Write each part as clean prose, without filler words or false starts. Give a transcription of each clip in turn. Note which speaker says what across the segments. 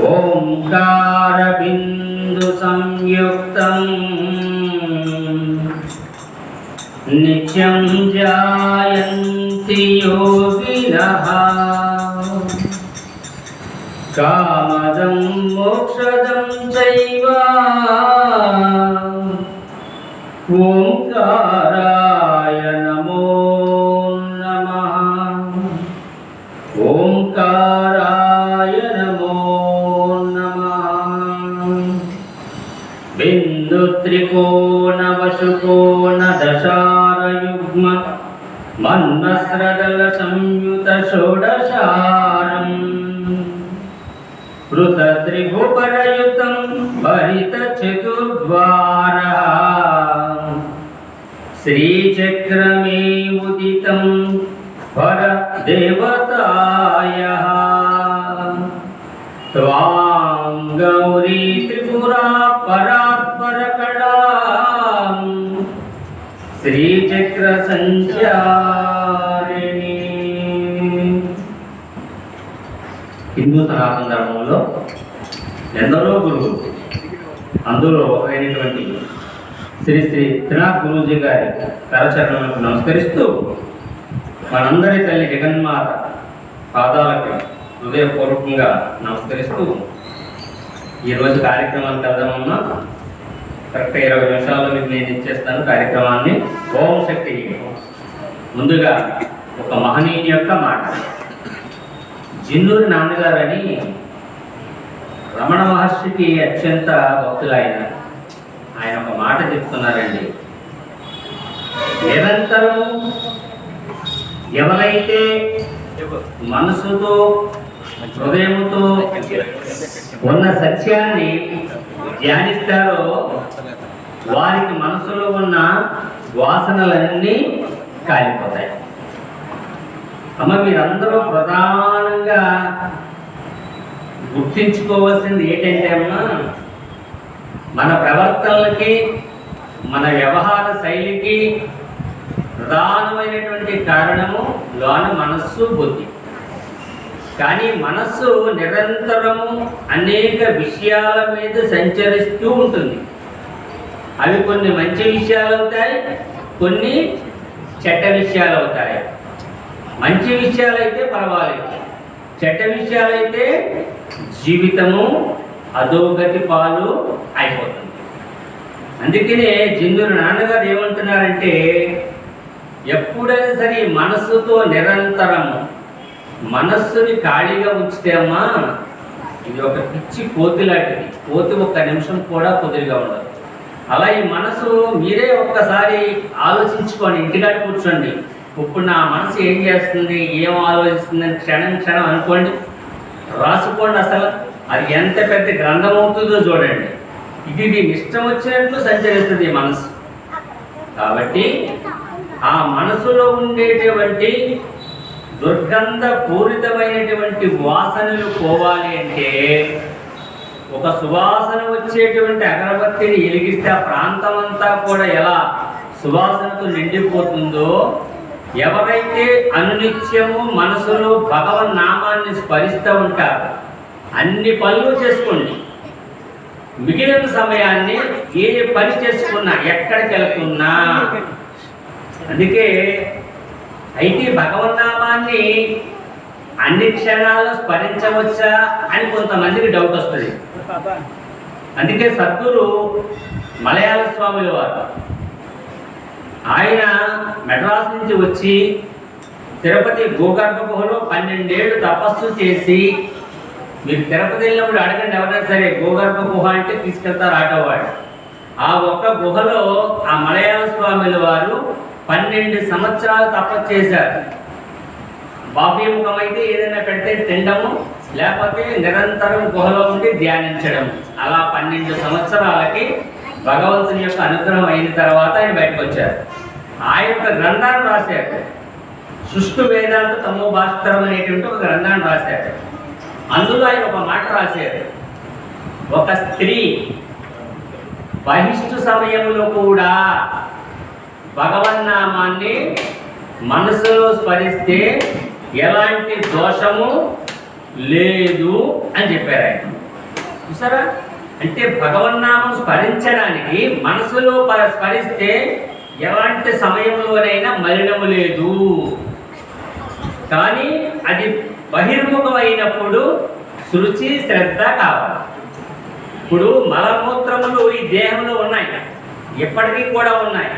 Speaker 1: ओंकार बिंदु संयुक्तं नित्यं ध्यायन्ति योगिनः कामदं मोक्षदं चैव ओंकाराय नमो नमः। ओंकाराय नमो नमः। बिंदु त्रिकोण वशुकोण दशारयुग्म मन्मस्रदल संयुत षोडशारम् पृथत्रिभुवनयुतं भरित चतुर्द्वारः श्रीचक्रमे उदितं परदेवतायः त्वां गौरी त्रिपुरा परात्परकला श्रीचक्र संचारिणी। హిందూ సనాతన ధర్మంలో ఎందరో గురువులు, అందులో అయినటువంటి శ్రీ శ్రీ త్రినాథ్ గురూజీ గారి కరచరణలకు నమస్కరిస్తూ మనందరి తల్లి జగన్మాత పాదాలకు హృదయపూర్వకంగా నమస్కరిస్తూ ఈరోజు కార్యక్రమానికి వెళ్దామన్నా కరెక్ట్గా 20 నిమిషాల్లో మీకు నేను ఇచ్చేస్తాను కార్యక్రమాన్ని. ఓం శక్తి. ముందుగా ఒక మహనీయుని యొక్క మాట. జిన్నూరి నాన్నగారని రమణ మహర్షికి అత్యంత భక్తులు ఆయన ఒక మాట చెప్తున్నారండి. నిరంతరం ఎవరైతే మనసుతో హృదయముతో ఉన్న సత్యాన్ని ధ్యానిస్తారో వారికి మనసులో ఉన్న వాసనలన్నీ కాలిపోతాయి. అమ్మ, మీరందరూ ప్రధానంగా గుర్తించుకోవాల్సింది ఏంటంటే అమ్మా, మన ప్రవర్తనలకి మన వ్యవహార శైలికి ప్రధానమైనటువంటి కారణము లోన మనస్సు, బుద్ధి. కానీ మనస్సు నిరంతరము అనేక విషయాల మీద సంచరిస్తూ ఉంటుంది. అవి కొన్ని మంచి విషయాలు అవుతాయి, కొన్ని చెడ్డ విషయాలు అవుతాయి. మంచి విషయాలైతే పర్వాలేదు, చెడ్డ విషయాలైతే జీవితము అధోగతి పాలు అయిపోతుంది. అందుకనే జిన్నూరి నాన్నగారు ఏమంటున్నారంటే, ఎప్పుడైనా సరే మనస్సుతో నిరంతరము మనస్సుని ఖాళీగా ఉంచితే అమ్మా, ఇది ఒక పిచ్చి కోతి లాంటిది. కోతి ఒక్క నిమిషం కూడా కుదిరిగా ఉండదు. అలా ఈ మనసు మీరే ఒక్కసారి ఆలోచించుకోండి. ఇంటికాడ కూర్చోండి, ఇప్పుడు నా మనసు ఏం చేస్తుంది, ఏం ఆలోచిస్తుందని క్షణం క్షణం అనుకోండి, రాసుకోండి. అసలు అది ఎంత పెద్ద గ్రంథం అవుతుందో చూడండి. ఇది దీని ఇష్టం వచ్చినట్లు సంచరిస్తుంది ఈ మనసు. కాబట్టి ఆ మనసులో ఉండేటువంటి దుర్గంధ పూరితమైనటువంటి వాసనలు పోవాలి అంటే ఒక సువాసన వచ్చేటువంటి అగరబత్తిని వెలిగిస్తే ఆ ప్రాంతం అంతా కూడా ఎలా సువాసనతో నిండిపోతుందో, ఎవరైతే అనునిత్యము మనసులో భగవన్ నామాన్ని స్మరిస్తూ ఉంటారో అన్ని పనులు చేసుకోండి. మిగిలిన సమయాన్ని ఏ పని చేసుకున్నా, ఎక్కడికి వెళ్తున్నా. అందుకే అయితే భగవన్నామాన్ని అన్ని క్షణాలు స్మరించవచ్చా అని కొంతమందికి డౌట్ వస్తుంది. అందుకే సద్గురు మలయాళ స్వాముల వారు ఆయన మెడ్రాస్ నుంచి వచ్చి తిరుపతి గోకర్ణ గుహలో 12 ఏళ్ళు తపస్సు చేసి, మీరు తిరుపతి వెళ్ళినప్పుడు అడగండి ఎవరైనా సరే, గోకర్ణ గుహ అంటే తీసుకెళ్తారు ఆటోవాడు. ఆ ఒక్క గుహలో ఆ మలయాళ స్వాముల వారు 12 సంవత్సరాలు తపస్సు చేశారు. బాహ్యముఖం అయితే ఏదైనా పెడితే తినడము, లేకపోతే నిరంతరం గుహలో ఉండి ధ్యానించడం. అలా 12 సంవత్సరాలకి భగవంతుని యొక్క అనుగ్రహం అయిన తర్వాత ఆయన బయటకు వచ్చారు. ఆయన యొక్క గ్రంథాన్ని రాశారు. సుష్టు వేదాంత తమో భాస్కరం అనేటువంటి ఒక గ్రంథాన్ని రాశారు. అందులో ఆయన ఒక మాట రాశారు. ఒక స్త్రీ బహిష్టు సమయంలో కూడా భగవన్నామాన్ని మనసులో స్మరిస్తే ఎలాంటి దోషము లేదు అని చెప్పారు ఆయన. చూసారా, అంటే భగవన్నామం స్మరించడానికి మనసులో స్మరిస్తే ఎలాంటి సమయంలోనైనా మలినము లేదు. కానీ అది బహిర్ముఖమైనప్పుడు శృచి శ్రద్ధ కావాలి. ఇప్పుడు మలమూత్రములు ఈ దేహంలో ఉన్నాయి, ఎప్పటికీ కూడా ఉన్నాయి.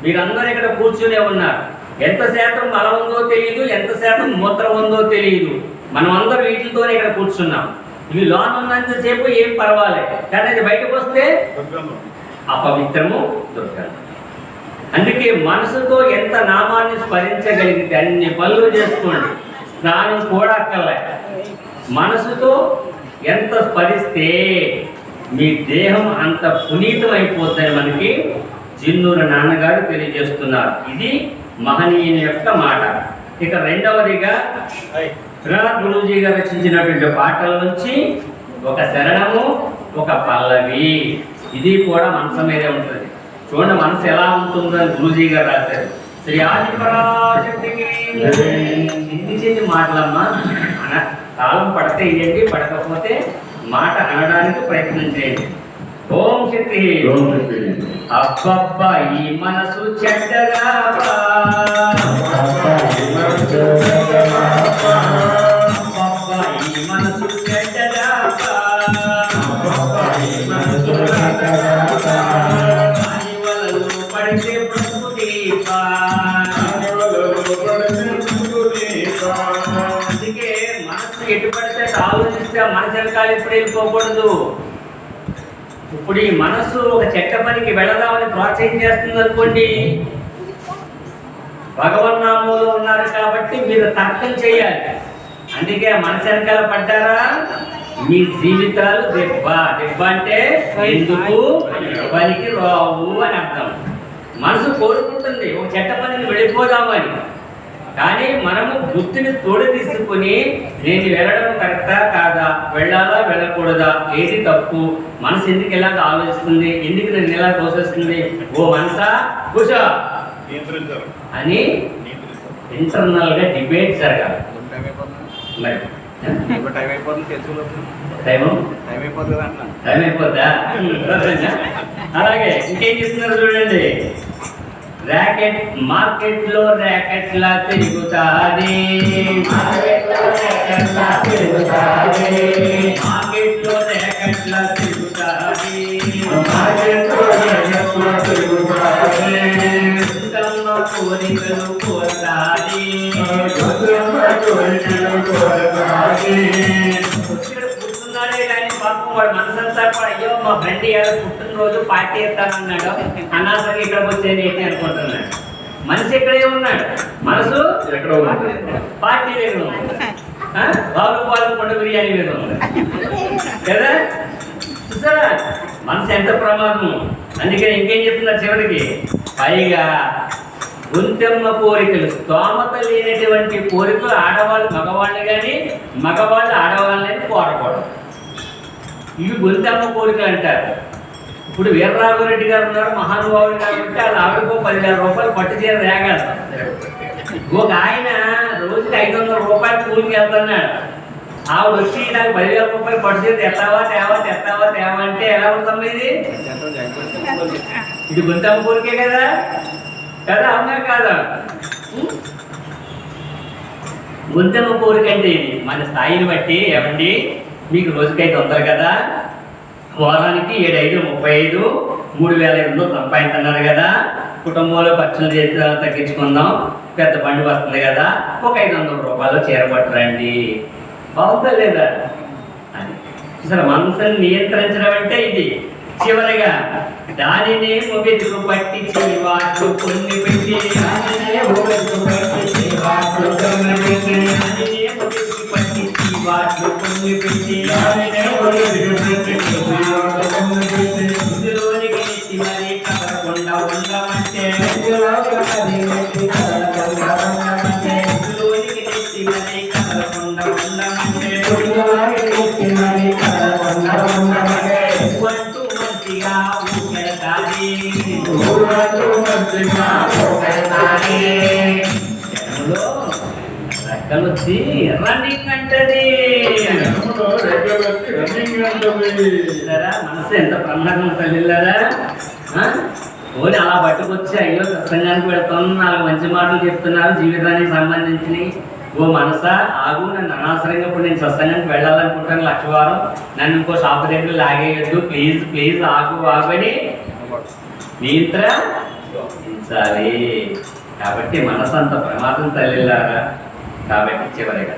Speaker 1: మీరందరూ ఇక్కడ కూర్చునే ఉన్నారు. ఎంత శాతం మలం ఉందో తెలియదు, ఎంత శాతం మూత్రం ఉందో తెలియదు. మనం అందరూ వీటితోనే ఇక్కడ కూర్చున్నాం. ఇవి లోన్ ఉన్నంతసేపు ఏం పర్వాలేదు, కానీ అది బయటకు వస్తే అపవిత్రము దుర్గంధం. అందుకే మనసుతో ఎంత నామాన్ని స్మరించగలిగితే అన్ని పనులు చేసుకోండి. స్నానం కూడా అక్కర్లే. మనసుతో ఎంత స్మరిస్తే మీ దేహం అంత పునీతం అయిపోతుందని మనకి జిన్నూరు నాన్నగారు తెలియజేస్తున్నారు. ఇది మహనీయుని యొక్క మాట. ఇక రెండవదిగా గురూజీ గారు రచించినటువంటి పాటల నుంచి ఒక శరణము, ఒక పల్లవి. ఇది కూడా మనసు మీదే ఉంటుంది. చూడండి మనసు ఎలా ఉంటుందో అని గురూజీ గారు రాశారు. శ్రీ ఆదిపరాశక్తికి చిన్ని చిన్ని మాటలమ్మా, తాళం పడితే ఇవ్వండి, పడకపోతే మాట అనడానికి ప్రయత్నం చేయండి. ఓం శక్తి. అబ్బబ్బా ఈ మనసు చెడ్డగా, అబ్బబ్బా ఈ మనసు చెడ్డగా, అనివలలో పడితే ప్రకృతి. అందుకే మనసు ఎటు పడితే ఆలోచిస్తే మనసు వెనకాల ఎప్పుడు వెళ్ళిపోకూడదు. ఇప్పుడు ఈ మనసు ఒక చెడ్డ పనికి వెళదామని ప్రోత్సహం చేస్తుంది అనుకోండి, భగవన్నామంలో ఉన్నారు కాబట్టి మీరు తర్కం చేయాలి. అందుకే మనసు వెనకాల పడ్డారా మీ జీవితాలు దెబ్బ. దెబ్బ అంటే ఎందుకు పనికి రావు అని అర్థం. మనసు కోరుకుంటుంది ఒక చెడ్డ పనికి వెళ్ళిపోదామని, కానీ మనము బుద్ధిని తోడు తీసుకుని నేను వెళ్ళడం కరెక్టా కాదా, వెళ్ళాలా వెళ్ళకూడదా, ఏది తప్పు, మనసు ఎందుకు ఇలాగ ఆలోచిస్తుంది, ఎందుకు నేను ఇలా తోసేస్తుంది, ఓ మనసా కూర్చో అని ఇంటర్నల్గా డిబేట్ జరగాలి. టైం అయిపోద్దా? అలాగే ఇంకేం చెప్తున్నారు చూడండి. ర్యాకెట్ మార్కెట్లో ర్యాకెట్లా తిరుగుతాది, మార్కెట్లో ర్యాకెట్లా తిరుగుతాది, కోరికలు కోరతాది. కూర్చున్నాడే కానీ పాపం వాడు మనసంతా కూడా అయ్యో మా ఫ్రెండ్ ఎవరో పుట్టినరోజు పార్టీ ఇస్తానన్నాడు, అనవసరంగా ఇక్కడికి వచ్చేది ఏంటి అనుకుంటున్నాడు. మనసు ఎక్కడే ఉన్నాడు, మనసు ఎక్కడో పార్టీ దగ్గర ఉంది, బాలు కొండ బిర్యానీ మీద ఉంది కదా. చూసారా మనసు ఎంత ప్రమాదం. అందుకని ఇంకేం చెప్తున్నారు చివరికి, పైగా గుంతెమ్మ కోరికలు, స్తోమత లేనటువంటి కోరికలు ఆడవాళ్ళు మగవాళ్ళు కానీ మగవాళ్ళు ఆడవాళ్ళని కోరకూడదు. ఇవి గుంతెమ్మ కోరికలు అంటారు. ఇప్పుడు వీరరాఘవరెడ్డి గారు ఉన్నారు, మహానుభావుడు కాబట్టి వాళ్ళు ఆవిడకో 10,000 రూపాయలు పట్టు చీర రేగాలి. ఒక ఆయన రోజుకి 500 రూపాయలు కూలికి వెళ్తున్నాడు. ఆవిడ వచ్చి నాకు 10,000 రూపాయలు పట్టు చీర తెస్తావా తేవా అంటే ఎలా ఉందమ్మా ఇది? ఇది గుంతెమ్మ కోరికే కదా, అవునా కాదా? గుంతెమ్మ కోరిక అంటే ఇది మన స్థాయిని బట్టి. ఏమండి మీకు రోజుకైతే వస్తారు కదా, వారానికి 7, 5, 35, 3,500 సంపాదిస్తున్నారు కదా, కుటుంబంలో ఖర్చులు చేసి తగ్గించుకుందాం, పెద్ద బండి వస్తుంది కదా, ఒక 500 రూపాయలు చీరపట్టరండి, బాగుందా లేదా అని. అసలు మనసుని నియంత్రించడం అంటే ఇది. చివరిగా దానినే వెతుకు పట్టి వాట్లు కొన్ని పెట్టి, వాట్లు కొన్ని పెట్టి మరి కదలకుండా ఉండమంటే, మరి కదలకుండా ఉండమంటే మనసులో రెక్కలు వచ్చి రన్నింగ్ అంటది. మనసు ఎంత ప్రమాదం తల్లిలారా. ఓని అలా పట్టుకొచ్చి అయ్యో సత్సంగానికి వెళ్తాను, 4 మంచి మాటలు చెప్తున్నారు జీవితానికి సంబంధించినవి. ఓ మనసా ఆగు, నన్ను అనవసరంగా ఇప్పుడు నేను సత్సంగానికి వెళ్ళాలనుకుంటాను, 1,00,000 వారం నన్ను ఇంకో షాప్ దగ్గర లాగేయద్దు, ప్లీజ్ ప్లీజ్ ఆగు ఆగని నియంత్రించాలి. కాబట్టి మనసు అంత ప్రమాదం తల్లిలారా. కాబట్టి చివరిగా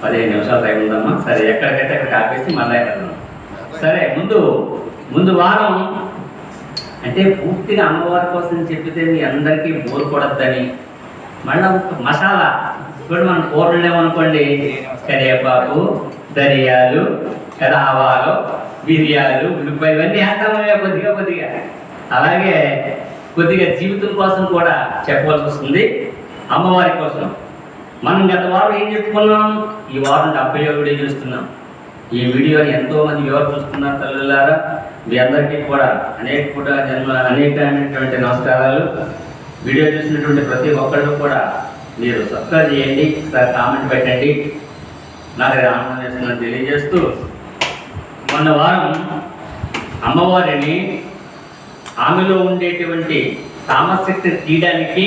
Speaker 1: 15 నిమిషాలు టైం ఉందమ్మా. సరే, ఎక్కడికైతే అక్కడ ఆపేసి మళ్ళీ వెళ్దాం. సరే, ముందు వారం అంటే పూర్తిగా అమ్మవారి కోసం చెప్పితే మీ అందరికీ బోర్ కొడద్దని మళ్ళీ మసాలా ఇప్పుడు మనం కూరలేమనుకోండి, కరివేపాకు, ధనియాలు, ఆవాలు, బిర్యాలు, ఉల్లిపాయలు ఇవన్నీ వేస్తామే కొద్దిగా. అలాగే కొద్దిగా జీవితం కోసం కూడా చెప్పవలసి వస్తుంది. అమ్మవారి కోసం మనం గత వారం ఏం చెప్పుకున్నాం, ఈ వారం 70వ వీడియో చూస్తున్నాం. ఈ వీడియోని ఎంతోమంది ఎవరు చూస్తున్నారు తల్లులారా. మీ అందరికీ కూడా అనేకమైనటువంటి నమస్కారాలు. వీడియో చూసినటువంటి ప్రతి ఒక్కళ్ళు కూడా మీరు సబ్స్క్రైబ్ చేయండి, ఒకసారి కామెంట్ పెట్టండి. నాకు ఆనందం చేస్తుందని తెలియజేస్తూ, మొన్న వారం అమ్మవారిని ఆమెలో ఉండేటువంటి తామశక్తిని తీయడానికి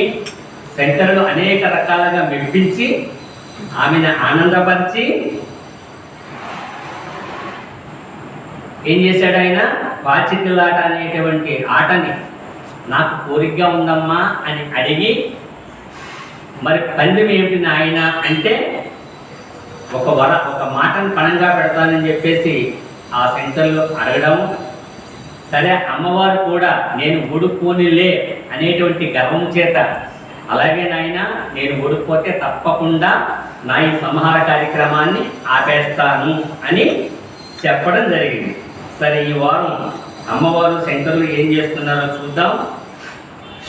Speaker 1: శంకరులు అనేక రకాలుగా మెప్పించి ఆమెను ఆనందపరిచి ఏం చేశాడు ఆయన, పాచికలాట అనేటువంటి ఆటని నాకు కోరికగా ఉందమ్మా అని అడిగి, మరి పందెం ఏమిటి నాయన అంటే ఒక మాటను పణంగా పెడతానని చెప్పేసి ఆ శంకరులు అడగడం. సరే, అమ్మవారు కూడా నేను ఓడిపోనిలే అనేటువంటి గర్వం చేత, అలాగే నాయన నేను ఓడిపోతే తప్పకుండా నా ఈ సంహార కార్యక్రమాన్ని ఆపేస్తాను అని చెప్పడం జరిగింది. సరే, ఈ వారం అమ్మవారు శంకరులు ఏం చేస్తున్నారో చూద్దాం.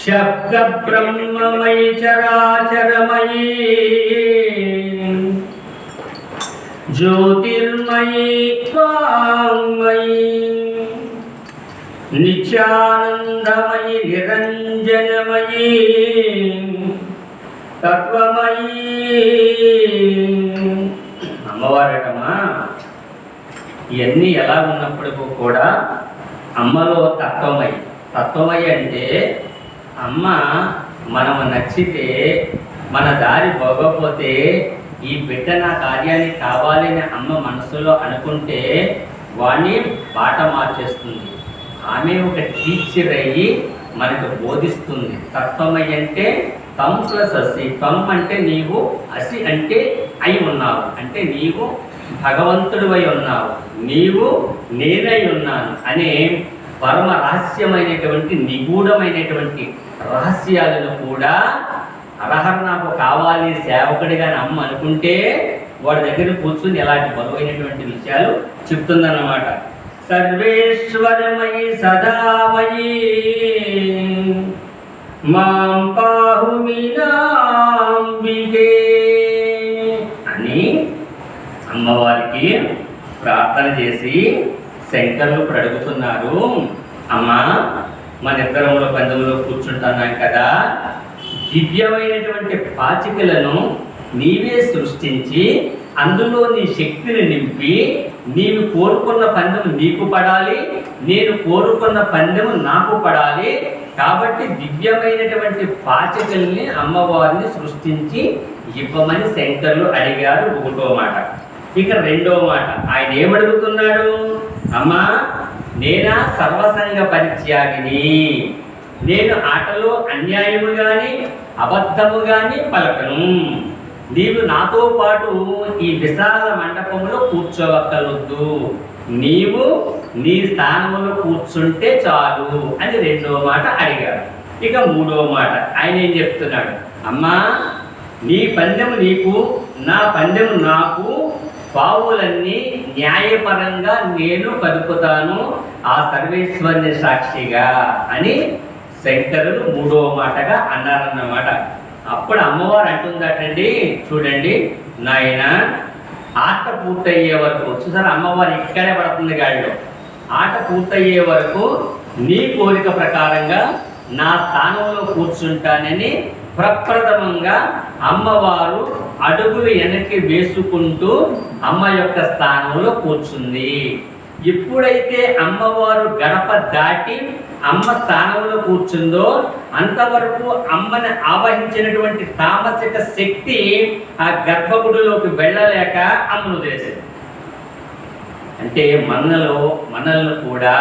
Speaker 1: శబ్ద బ్రహ్మమయి చరాచరమయి జ్యోతిర్మయి వాంగ్మయి నిత్యానందమయి నిరంజనమయి తత్వమయి. అమ్మవారటమా ఇవన్నీ ఎలా ఉన్నప్పటికీ కూడా అమ్మలో తత్వమయి అంటే అమ్మ మనము నచ్చితే, మన దారి పోగపోతే, ఈ బిడ్డ నా కార్యానికి కావాలని అమ్మ మనసులో అనుకుంటే వాణ్ణి బాట మార్చేస్తుంది. ఆమె ఒక టీచర్ అయ్యి మనకు బోధిస్తుంది. తత్వమయి అంటే తం ప్లస్ అసి. తం అంటే నీవు, అసి అంటే అయి ఉన్నావు, అంటే నీవు భగవంతుడు అయి ఉన్నావు, నీవు నేనై ఉన్నాను అనే పరమ రహస్యమైనటువంటి నిగూఢమైనటువంటి రహస్యాలను కూడా అరహర నాకు కావాలి సేవకుడిగా అమ్మ అనుకుంటే వాడి దగ్గర కూర్చుని ఎలాంటి బరువైనటువంటి విషయాలు చెప్తుందన్నమాట. సర్వేశ్వరమయి సదామయి మాం పాహుమినాంబికే అని అమ్మవారికి ప్రార్థన చేసి శంకరులు ఇప్పుడు అడుగుతున్నారు. అమ్మా, మన ఇద్దరంలో పందెంలో కూర్చుంటున్నాం కదా, దివ్యమైనటువంటి పాచికలను నీవే సృష్టించి అందులో నీ శక్తిని నింపి, నీవు కోరుకున్న పందెం నీకు పడాలి, నేను కోరుకున్న పందెం నాకు పడాలి. కాబట్టి దివ్యమైనటువంటి పాచికల్ని అమ్మవారిని సృష్టించి ఇవ్వమని శంకరులు అడిగారు. ఒకటో మాట. ఇక రెండో మాట, ఆయన ఏమడుగుతున్నాడు, అమ్మా నేనా సర్వసంగ పరిత్యాగిని, నేను ఆటలో అన్యాయము కానీ అబద్ధము కానీ పలకను. నీవు నాతో పాటు ఈ విశాల మండపంలో కూర్చోవక్కర్వద్దు, నీవు నీ స్థానంలో కూర్చుంటే చాలు అని రెండో మాట అడిగాడు. ఇక మూడో మాట ఆయన ఏం చెప్తున్నాడు, అమ్మా నీ పందెం నీకు, నా పందెం నాకు, పావులన్నీ న్యాయపరంగా నేను కదుపుతాను ఆ సర్వేశ్వరుని సాక్షిగా అని శంకరులు మూడో మాటగా అన్నారన్నమాట. అప్పుడు అమ్మవారు అంటుందటండి, చూడండి నాయన, ఆట పూర్తయ్యే వరకు, చూసారా అమ్మవారు ఇక్కడే పడుతుంది గాడిలో, ఆట పూర్తయ్యే వరకు నీ కోరిక ప్రకారంగా నా స్థానంలో కూర్చుంటానని ప్రప్రథమంగా అమ్మవారు అడుగులు వెనక్కి వేసుకుంటూ అమ్మ యొక్క స్థానంలో కూర్చుంది. ఎప్పుడైతే అమ్మవారు గడప దాటి అమ్మ స్థానంలో కూర్చుందో అంతవరకు అమ్మని ఆవహించినటువంటి తామసిక శక్తి ఆ గర్భగుడిలోకి వెళ్ళలేక అమ్మను వదిలేసింది. అంటే మనల్ని కూడా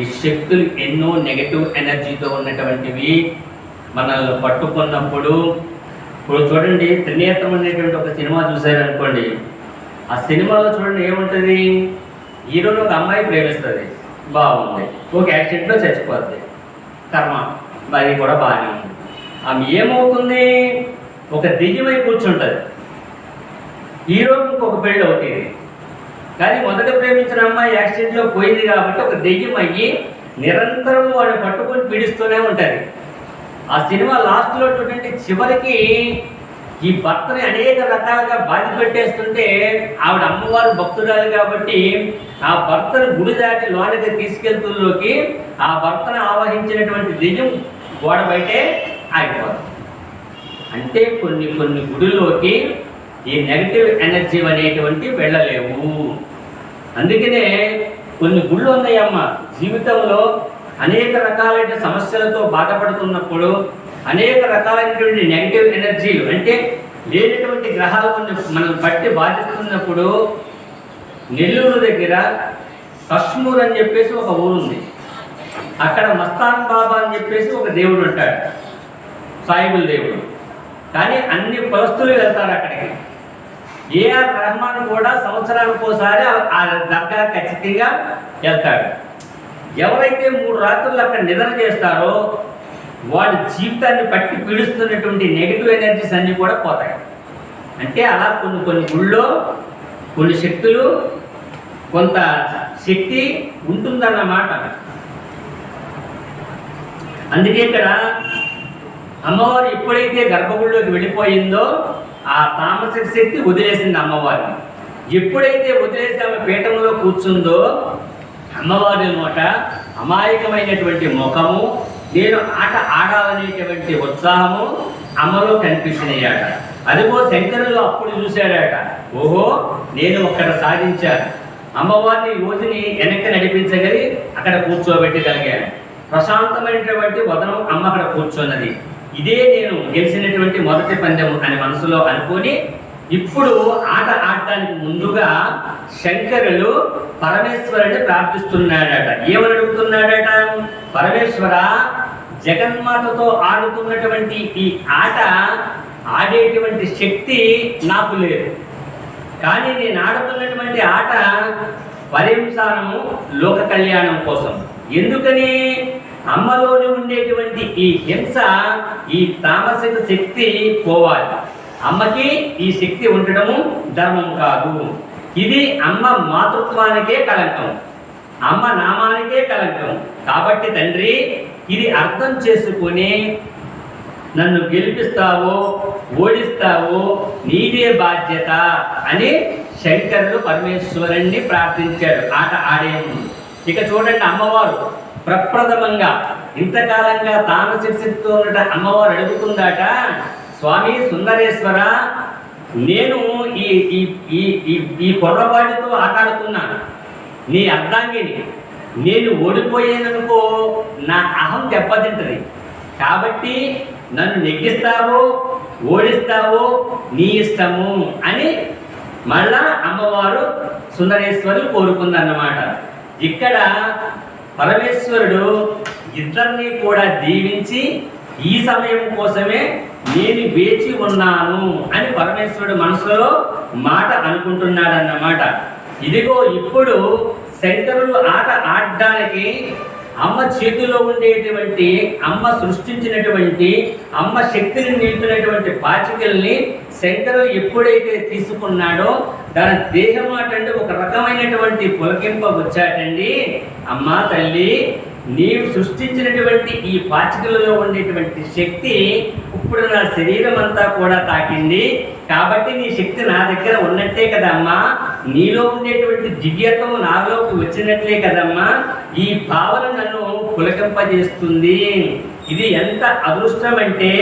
Speaker 1: ఈ శక్తులు ఎన్నో నెగటివ్ ఎనర్జీతో ఉన్నటువంటివి మనల్ని పట్టుకున్నప్పుడు, ఇప్పుడు చూడండి త్రినేత్రం అనేటువంటి ఒక సినిమా చూసారనుకోండి, ఆ సినిమాలో చూడండి ఏముంటుంది, హీరోని ఒక అమ్మాయి ప్రేమిస్తుంది, బాగుంది, ఒక యాక్సిడెంట్లో చచ్చిపోద్ది, కర్మ మరి కూడా బాగానే ఉంది. ఆమె ఏమవుతుంది, ఒక దెయ్యమై కూర్చుంటుంది, హీరోకి ఇంకొక పెళ్ళి అవుతుంది. కానీ మొదట ప్రేమించిన అమ్మాయి యాక్సిడెంట్లో పోయింది కాబట్టి ఒక దెయ్యం అయ్యి నిరంతరం వాడిని పట్టుకొని పీడిస్తూనే ఉంటుంది. ఆ సినిమా లాస్ట్లో చూడండి చివరికి ఈ భర్తని అనేక రకాలుగా బాధ పెట్టేస్తుంటే ఆవిడ అమ్మవారు భక్తురాలు కాబట్టి ఆ భర్తను గుడి దాటి లోనికి తీసుకెళ్తుల్లోకి ఆ భర్తను ఆవహించినటువంటి దెయ్యం గోడ బయటే ఆగిపోతుంది. అంటే కొన్ని గుడిలోకి ఈ నెగటివ్ ఎనర్జీ అనేటువంటి వెళ్ళలేవు. అందుకనే కొన్ని గుళ్ళు ఉన్నాయమ్మ, జీవితంలో అనేక రకాలైన సమస్యలతో బాధపడుతున్నప్పుడు, అనేక రకాలైనటువంటి నెగటివ్ ఎనర్జీలు అంటే లేనటువంటి గ్రహాలు మనం పట్టి బాధిస్తున్నప్పుడు, నెల్లూరు దగ్గర కశ్మూర్ అని చెప్పేసి ఒక ఊరుంది. అక్కడ మస్తాన్ బాబా అని చెప్పేసి ఒక దేవుడు ఉంటాడు, సాయిబుల్ దేవుడు. కానీ అన్ని కులస్తులు వెళ్తారు అక్కడికి. ఏఆర్ రెహమాన్ కూడా సంవత్సరానికి ఒకసారి ఆ దర్గా ఖచ్చితంగా వెళ్తాడు. ఎవరైతే 3 రాత్రులు అక్కడ నిద్ర చేస్తారో వాళ్ళ జీవితాన్ని పట్టి పీడిస్తున్నటువంటి నెగిటివ్ ఎనర్జీస్ అన్నీ కూడా పోతాయి. అంటే అలా కొన్ని గుళ్ళో కొన్ని శక్తులు, కొంత శక్తి ఉంటుందన్నమాట. అందుకే ఇక్కడ అమ్మవారు ఎప్పుడైతే గర్భగుడిలోకి వెళ్ళిపోయిందో ఆ తామసిక శక్తి వదిలేసింది అమ్మవారిని. ఎప్పుడైతే వదిలేసి ఆమె పీఠంలో కూర్చుందో అమ్మవారి నోట అమాయకమైనటువంటి ముఖము, నేను ఆట ఆడాలనేటువంటి ఉత్సాహము అమ్మలో కనిపించినాయట. అదిగో శంకరులు అప్పుడు చూశాడట, ఓహో నేను ఒక్కడ సాధించాను, అమ్మవారిని రోజుని వెనక్కి నడిపించగలి అక్కడ కూర్చోబెట్టగలిగాను, ప్రశాంతమైనటువంటి వదనం అమ్మ అక్కడ కూర్చున్నది, ఇదే నేను గెలిచినటువంటి మొదటి పందెం అని మనసులో అనుకొని ఇప్పుడు ఆట ఆడటానికి ముందుగా శంకరులు పరమేశ్వరుని ప్రార్థిస్తున్నాడట. ఏమని అడుగుతున్నాడట, పరమేశ్వర జగన్మాతతో ఆడుతున్నటువంటి ఈ ఆట ఆడేటువంటి శక్తి నాకు లేదు, కానీ నేను ఆడుతున్నటువంటి ఆట పర్యంసానము లోక కళ్యాణం కోసం. ఎందుకని, అమ్మలోని ఉండేటువంటి ఈ హింస, ఈ తామసిక శక్తి పోవాలి. అమ్మకి ఈ శక్తి ఉండడము ధర్మం కాదు. ఇది అమ్మ మాతృత్వానికే కళంకం, అమ్మ నామానికే కళంకం. కాబట్టి తండ్రి ఇది అర్థం చేసుకుని నన్ను గెలిపిస్తావో ఓడిస్తావో నీదే బాధ్యత అని శంకరుడు పరమేశ్వరుణ్ణి ప్రార్థించాడు ఆట ఆడే ముందు. ఇక చూడండి అమ్మవారు ప్రప్రథమంగా ఇంతకాలంగా తామసిక శక్తితో ఉన్న అమ్మవారు అడుగుతుందట, స్వామి సుందరేశ్వర నేను ఈ కుర్రవాడితో ఆటాడుతున్నాను, నీ అర్ధాంగిని, నేను ఓడిపోయాననుకో నా అహం దెబ్బతింటుంది, కాబట్టి నన్ను నెగ్గిస్తావో ఓడిస్తావో నీ ఇష్టము అని మళ్ళా అమ్మవారు సుందరేశ్వరులు కోరుకుందన్నమాట. ఇక్కడ పరమేశ్వరుడు ఇద్దరిని కూడా దీవించి ఈ సమయం కోసమే నేను వేచి ఉన్నాను అని పరమేశ్వరుడు మనసులో మాట అనుకుంటున్నాడన్నమాట. ఇదిగో ఇప్పుడు శంకరులు ఆట ఆడడానికి అమ్మ చేతిలో ఉండేటువంటి, అమ్మ సృష్టించినటువంటి, అమ్మ శక్తిని నిలిపినటువంటి పాచికల్ని శంకరులు ఎప్పుడైతే తీసుకున్నాడో తన దేహం అటండి ఒక రకమైనటువంటి పులకింప వచ్చాటండి. అమ్మ తల్లి, నీవు సృష్టించినటువంటి ఈ పాచికలలో ఉండేటువంటి శక్తి ఇప్పుడు నా శరీరం అంతా కూడా తాకింది, కాబట్టి నీ శక్తి నా దగ్గర ఉన్నట్టే కదమ్మా, నీలో ఉండేటువంటి దివ్యత్వం నాలోకి వచ్చినట్లే కదమ్మా, ఈ భావన నన్ను పులకింపజేస్తుంది. ఇది ఎంత అదృష్టం అంటే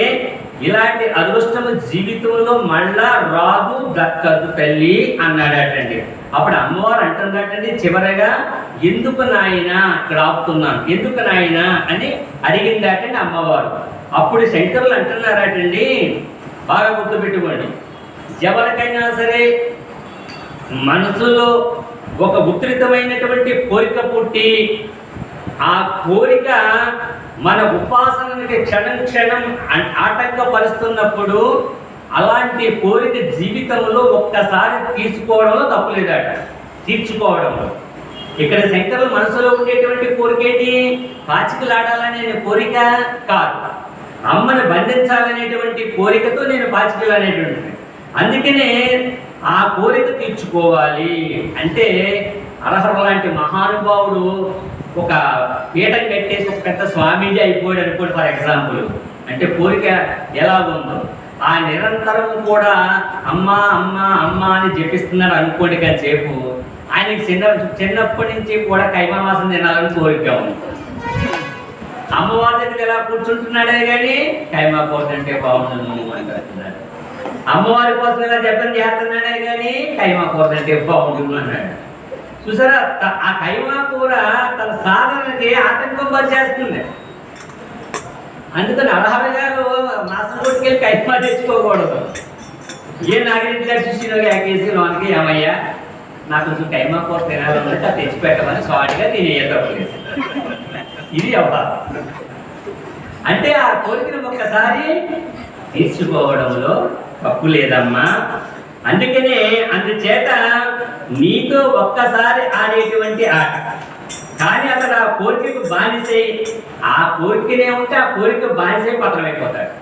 Speaker 1: ఇలాంటి అదృష్టము జీవితంలో మళ్ళా రాదు దక్కదు తల్లి అన్నాడటండి. అప్పుడు అమ్మవారు అంటుందటండి చివరగా, ఎందుకు నాయనా ఇక్కడ ఆపుతున్నాను, ఎందుకు నాయనా అని అడిగిందాటండి అమ్మవారు. అప్పుడు శంకరులు అంటున్నారటండి, బాగా గుర్తుపెట్టుకోండి, ఎవరికైనా సరే మనసులో ఒక ఉధృతమైనటువంటి కోరిక పుట్టి ఆ కోరిక మన ఉపాసనకి క్షణం క్షణం ఆటంకపరుస్తున్నప్పుడు అలాంటి కోరిక జీవితంలో ఒక్కసారి తీసుకోవడంలో తప్పులేదట, తీర్చుకోవడంలో. ఇక్కడ శంకరుల మనసులో ఉండేటువంటి కోరిక ఏంటి? పాచికలాడాలనే కోరిక కాదు, అమ్మని బంధించాలనేటువంటి కోరికతో నేను పాచికలాడేటువంటి. అందుకనే ఆ కోరిక తీర్చుకోవాలి అంటే అర్హర్ లాంటి మహానుభావుడు ఒక పీఠం కట్టేసి ఒక పెద్ద స్వామీజీ అయిపోయాడు అనుకోండి ఫర్ ఎగ్జాంపుల్. అంటే కోరిక ఎలా ఉందో ఆ నిరంతరం కూడా అమ్మ అమ్మ అమ్మ అని జపిస్తున్నాడు అనుకోండి. కాసేపు ఆయనకి చిన్నప్పటి నుంచి కూడా కైమవాసం తినాలని కోరిక ఉంది. అమ్మవారి దగ్గర ఎలా కూర్చుంటున్నాడే కానీ కైమా కోసంటే బాగుంటుంది అంటున్నాడు. అమ్మవారి కోసం ఎలా జపం చేస్తున్నాడే కానీ కైమా కోసంటే బాగుంటుంది అన్నాడు. చూసారా, ఆ కైమా కూర తన సాధనకి ఆటంకం పరిచేస్తుంది. అందుకని అర్హర గారు మాసం కొట్టుకెళ్ళి కైమా తెచ్చుకోకూడదు. ఏ నాగరెడ్డి గారు శిష్యులు కేసీ లోనికి, ఏమయ్యా నాకు కొంచెం కైమా కూర తినాలంటే తెచ్చిపెట్టమని స్వాటిగా తినేయలేదు. ఇది అవ్వాలి అంటే ఆ కోరికను ఒక్కసారి తీర్చుకోవడంలో తప్పు లేదమ్మా. అందుకనే అందుచేత నీతో ఒక్కసారి ఆడేటువంటి ఆట, కానీ అతను ఆ కోరికకు బానిసై ఆ కోరికనే ఉంటే ఆ కోరిక బానిసై పతనమైపోతాడు.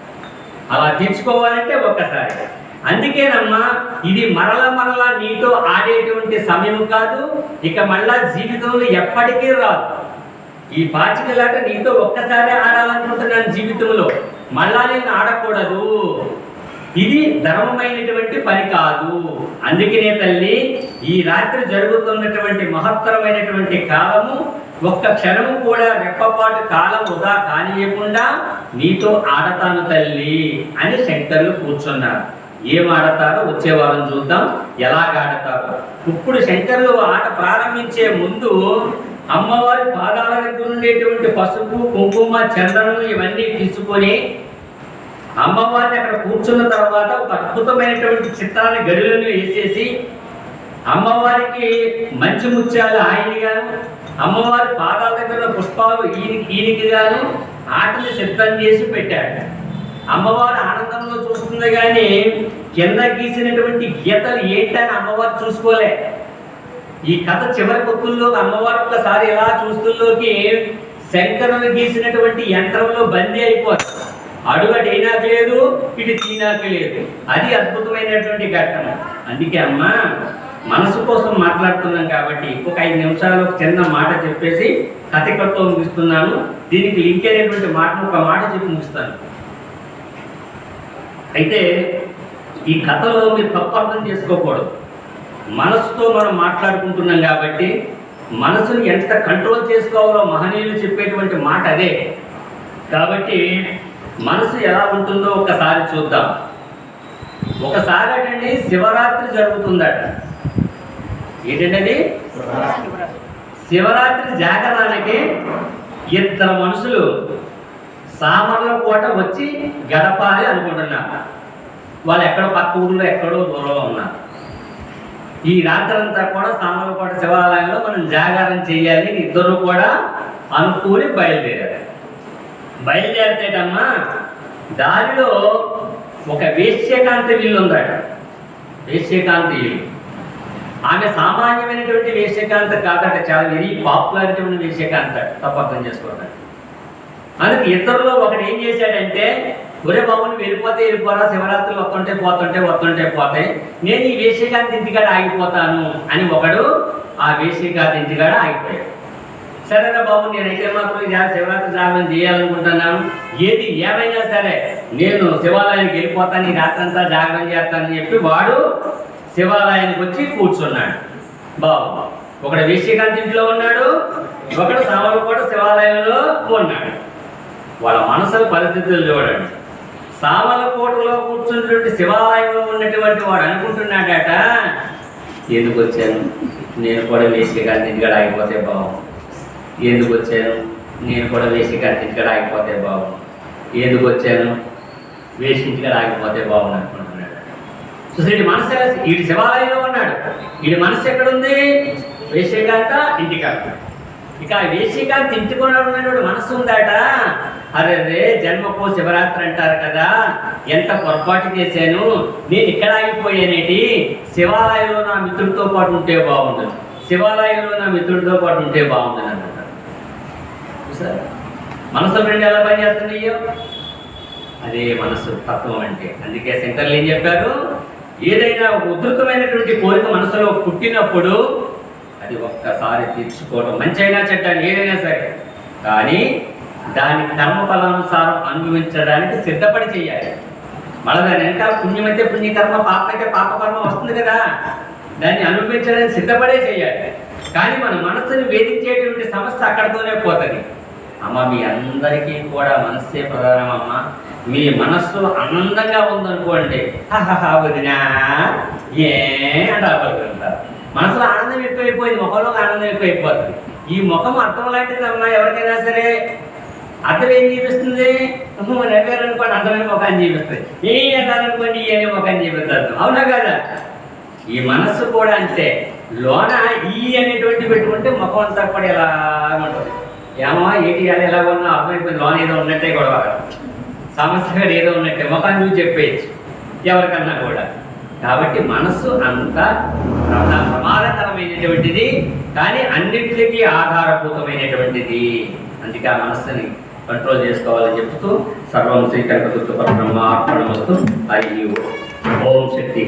Speaker 1: అలా తీర్చుకోవాలంటే ఒక్కసారి. అందుకేనమ్మా ఇది మరలా నీతో ఆడేటువంటి సమయం కాదు, ఇక మళ్ళా జీవితంలో ఎప్పటికీ రాదు. ఈ పాచికలాట నీతో ఒక్కసారి ఆడాలనుకుంటున్నాను జీవితంలో, మళ్ళా నేను ఆడకూడదు. ఇది ధర్మమైనటువంటి పని కాదు. అందుకనే తల్లి ఈ రాత్రి జరుగుతున్నటువంటి మహత్తరమైనటువంటి కాలము ఒక్క క్షణము కూడా రెప్పపాటు కాలం వృధా కానియకుండా నీతో ఆడతాను తల్లి అని శంకరులు కూర్చున్నారు. ఏం ఆడతారో వచ్చే వారం చూద్దాం, ఎలాగ ఆడతారో. ఇప్పుడు శంకరులు ఆట ప్రారంభించే ముందు అమ్మవారి పాదాల దగ్గర ఉండేటువంటి పసుపు కుంకుమ చందనం ఇవన్నీ తీసుకొని అమ్మవారిని అక్కడ కూర్చున్న తర్వాత ఒక అద్భుతమైనటువంటి చిత్రాన్ని గడిలను వేసేసి అమ్మవారికి మంచి ముత్యాలు ఆయనగాను, అమ్మవారి పాదాల దగ్గర పుష్పాలు ఈయనకి గాను ఆటని సిద్ధం చేసి పెట్టాడు. అమ్మవారు ఆనందంలో చూస్తుంది కానీ కింద గీసినటువంటి గీతలు ఏంటని అమ్మవారు చూసుకోలే. ఈ కథ చివరి కొత్తుల్లో అమ్మవారు ఒక్కసారి ఎలా చూస్తుల్లోకి శంకరులు గీసినటువంటి యంత్రంలో బందీ అయిపోతుంది. అడుగడు అయినాక లేదు, ఇటు తీనాక లేదు. అది అద్భుతమైనటువంటి ఘట్టం. అందుకే అమ్మ మనసు కోసం మాట్లాడుతున్నాం కాబట్టి ఒక 5 నిమిషాలు ఒక చిన్న మాట చెప్పేసి కథకతో ముగిస్తున్నాను. దీనికి లింక్ అయినటువంటి మాటను ఒక మాట చెప్పి ముగిస్తాను. అయితే ఈ కథలో మీరు తప్పు అర్థం చేసుకోకూడదు. మనసుతో మనం మాట్లాడుకుంటున్నాం కాబట్టి మనసుని ఎంత కంట్రోల్ చేసుకోవాలో మహనీయులు చెప్పేటువంటి మాట అదే. కాబట్టి మనసు ఎలా ఉంటుందో ఒకసారి చూద్దాం. ఒకసారి అటండి శివరాత్రి జరుగుతుందట. ఏంటంటే శివరాత్రి జాగరణకి 2 మనుషులు సామర్లకోట వచ్చి గడపాలి అనుకుంటున్నారు. వాళ్ళు ఎక్కడో పక్క ఊళ్ళో ఎక్కడో దూరంలో ఉన్నారు. ఈ రాత్రంతా కూడా సామర్లకోట శివాలయంలో మనం జాగారం చేయాలి ఇద్దరు కూడా అనుకుని బయలుదేరారు. బయలుదేరితేటమ్మా దారిలో ఒక వేశ్యకాంతి ఇల్లు ఉందట. వేశ్యకాంతి ఇల్లు ఆమె సామాన్యమైనటువంటి వేశ్యకాంత కాదట, చాలా వెరీ పాపులారిటీ ఉన్న వేశ్యకాంత. తప్పు అర్థం చేసుకోవడం. అందుకే ఇద్దరులో ఒకడు ఏం చేశాడంటే, ఒరే బాబుని వెళ్ళిపోరా, శివరాత్రులు వస్తుంటే పోతాయి, నేను ఈ వేశ్యకాంతి ఇంటికాడ ఆగిపోతాను అని ఒకడు ఆ వేశ్యకాంతి ఇంటికాడ ఆగిపోయాడు. సరేనా బాబు, నేనైతే మాత్రం శివరాత్రి జాగరణ చేయాలనుకుంటున్నాను, ఏది ఏమైనా సరే నేను శివాలయానికి వెళ్ళిపోతాను, ఈ రాత్రంతా జాగరణ చేస్తానని చెప్పి వాడు శివాలయానికి వచ్చి కూర్చున్నాడు. బాబు ఒకడు వేశ్యకాంతి ఇంట్లో ఉన్నాడు, ఒకడు సామర్లకోట శివాలయంలో ఉన్నాడు. వాళ్ళ మనసుల పరిస్థితులు చూడండి. సామలకోటలో కూర్చున్నటువంటి శివాలయంలో ఉన్నటువంటి వాడు అనుకుంటున్నాడట, ఎందుకు వచ్చాను, నేను కూడా వేసిగారి ఇంటికాడ ఆగిపోతే బాగుంది. ఎందుకు వచ్చాను, నేను కూడా వేసిగారి ఇంటికాడ ఆగిపోతే బాగుంది. ఎందుకు వచ్చాను, వేసి ఇంటికాడ ఆగిపోతే బాగుంది అనుకుంటున్నాడు. చూసండి, మనసు వీడి శివాలయంలో ఉన్నాడు, వీడి మనసు ఎక్కడుంది, వేసిగాంత ఇంటికాడ. ఇక వేసిగాంత ఇంటికొన్నాడు మనసు ఉందట. అరే జన్మకో శివరాత్రి అంటారు కదా, ఎంత పొరపాటు చేశాను, నేను ఇక్కడ ఆగిపోయానేటి, శివాలయంలో నా మిత్రుడితో పాటు ఉంటే బాగుండదు, శివాలయంలో నా మిత్రుడితో పాటు ఉంటే బాగుండదు అంటారు. సార్ మనసు రెండు ఎలా పనిచేస్తున్నాయో అదే మనసు తత్వం అంటే. అందుకే శంకర్లు ఏం చెప్పారు, ఏదైనా ఉధృతమైనటువంటి కోరిక మనసులో పుట్టినప్పుడు అది ఒక్కసారి తీర్చుకోవడం, మంచి అయినా చెడ్డ ఏదైనా సరే, కానీ దాని కర్మఫలానుసారం అనుభవించడానికి సిద్ధపడి చేయాలి. మళ్ళీ దాని వెనకాల పుణ్యమైతే పుణ్యకర్మ, పాప అయితే పాపకర్మ వస్తుంది కదా, దాన్ని అనుభవించడానికి సిద్ధపడే చేయాలి. కానీ మన మనస్సుని వేధించేటువంటి సమస్య అక్కడితోనే పోతుంది. అమ్మ, మీ అందరికీ కూడా మనస్సే ప్రధానం. అమ్మ, మీ మనస్సు ఆనందంగా ఉందనుకోండి, వదినా ఏ అంటే ఆపలుతుంటారు. మనసులో ఆనందం ఎక్కువైపోయింది, ముఖంలో ఆనందం ఎక్కువైపోతుంది. ఈ ముఖం అర్థం లాంటిది అమ్మా, ఎవరికైనా సరే అర్థం ఏం చూపిస్తుంది, నెరవేరనుకోండి అర్థమైన ముఖాన్ని చూపిస్తుంది, ఏ అర్థాలనుకోండి ఈ అనే ముఖాన్ని చూపిస్తారు. అవునా కదా? ఈ మనస్సు కూడా అంతే, లోన ఈ అనేటువంటి పెట్టుకుంటే ముఖం అంతా కూడా ఎలా ఉంటుంది, ఏమో ఏంటి అని ఎలా ఉన్నా అర్థమైపోయింది, లోన ఏదో ఉన్నట్టే గొడవ, సమస్య ఏదో ఉన్నట్టే ముఖాన్ని చూసి చెప్పేయచ్చు ఎవరికన్నా కూడా. కాబట్టి మనస్సు అంత ప్రమాదకరమైనటువంటిది, కానీ అన్నింటికీ ఆధారభూతమైనటువంటిది. అందుకే ఆ మనస్సుని కంట్రోల్ చేసుకోవాలని చెప్తూ సర్వం శ్రీ కనకదుర్గ పరబ్రహ్మార్పణమస్తు. హరి ఓం శక్తి.